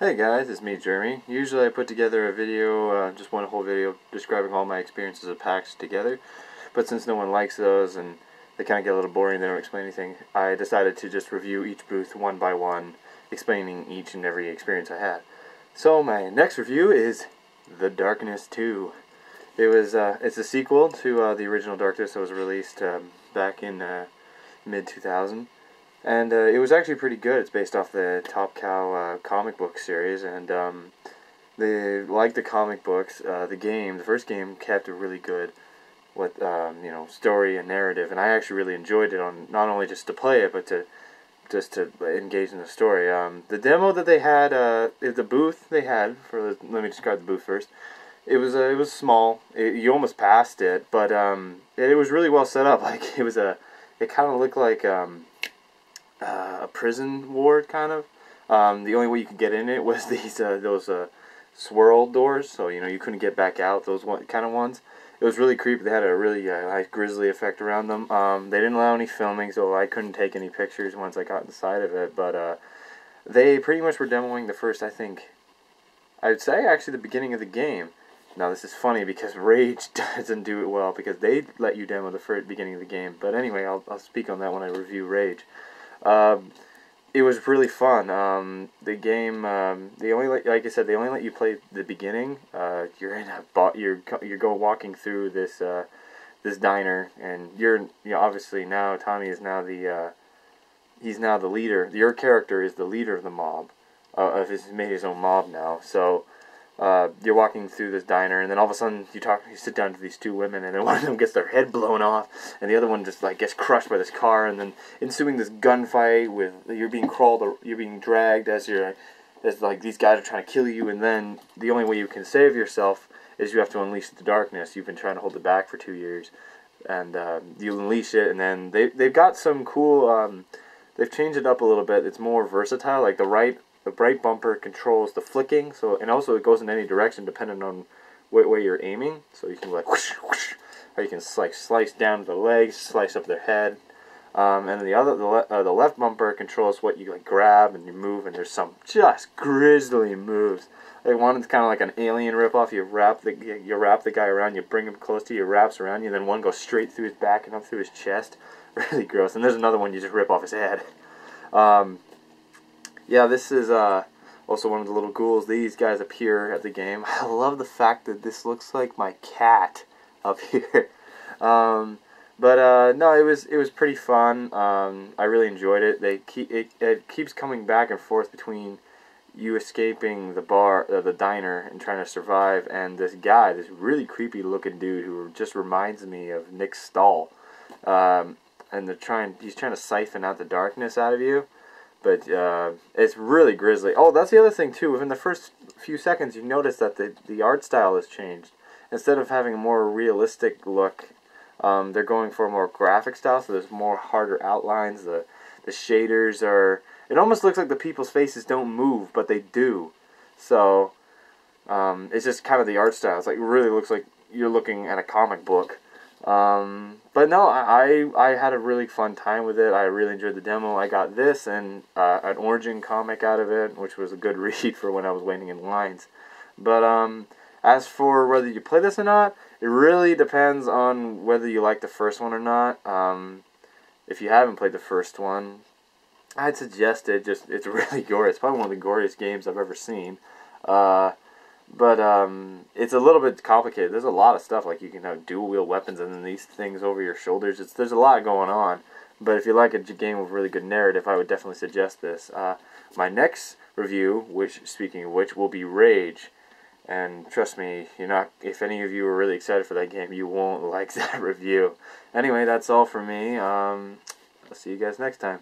Hey guys, it's me, Jeremy. Usually I put together a video, just one whole video describing all my experiences at PAX together, but since no one likes those and they kind of get a little boring, they don't explain anything, I decided to just review each booth one by one, explaining each and every experience I had. So my next review is The Darkness 2. It's a sequel to the original Darkness that was released back in mid-2000. And it was actually pretty good. It's based off the Top Cow comic book series, and like the comic books, the first game kept a really good, story and narrative, and I actually really enjoyed it on not only just to play it, but to engage in the story. The demo that they had, the booth they had let me describe the booth first. It was small. You almost passed it, but it was really well set up. Like it kind of looked like a prison ward, kind of. The only way you could get in it was those swirl doors, so you couldn't get back out. Those kind of ones. It was really creepy. They had a really nice grisly effect around them. They didn't allow any filming, so I couldn't take any pictures once I got inside of it. But they pretty much were demoing the first, I would say actually the beginning of the game. Now this is funny because Rage doesn't do it well because they let you demo the beginning of the game. But anyway, I'll speak on that when I review Rage. It was really fun. The game, like I said, they only let you play the beginning. You're in you're walking through this diner, and obviously now Tommy is now he's now the leader. Your character is the leader of the mob. He's made his own mob now. So you're walking through this diner, and then all of a sudden you sit down to these two women, and then one of them gets their head blown off, and the other one just gets crushed by this car, and then ensuing this gunfight with you're being dragged as these guys are trying to kill you, and then the only way you can save yourself is you have to unleash the darkness. You've been trying to hold it back for 2 years, and you unleash it, and then they've got some cool. They've changed it up a little bit. It's more versatile. Like the right bumper controls the flicking, and also it goes in any direction depending on what way you're aiming. So you can whoosh, whoosh, or you can slice down the legs, slice up their head, and then the left bumper controls what you grab and you move. And there's some just grisly moves. Like one is kind of like an alien ripoff. You wrap the guy around, you bring him close to you, he wraps around you, and then one goes straight through his back and up through his chest. Really gross. And there's another one you just rip off his head. Yeah, this is also one of the little ghouls. These guys appear at the game. I love the fact that this looks like my cat up here. No, it was pretty fun. I really enjoyed it. It keeps coming back and forth between you escaping the diner and trying to survive, and this guy, this really creepy looking dude who just reminds me of Nick Stahl. And he's trying to siphon out the darkness out of you. But it's really grisly. Oh, that's the other thing too. Within the first few seconds, you notice that the art style has changed. Instead of having a more realistic look, they're going for a more graphic style. So there's more harder outlines. The shaders are. It almost looks like the people's faces don't move, but they do. So it's just kind of the art style. It's it really looks like you're looking at a comic book. But no, I had a really fun time with it. I really enjoyed the demo. I got this and an Origin comic out of it, which was a good read for when I was waiting in lines. But as for whether you play this or not, it really depends on whether you like the first one or not. If you haven't played the first one, I'd suggest it. It's really gory. It's probably one of the goriest games I've ever seen. But it's a little bit complicated. There's a lot of stuff, like you can have dual-wield weapons and then these things over your shoulders. There's a lot going on. But if you like a game with really good narrative, I would definitely suggest this. My next review, speaking of which, will be Rage. And trust me, if any of you are really excited for that game, you won't like that review. Anyway, that's all for me. I'll see you guys next time.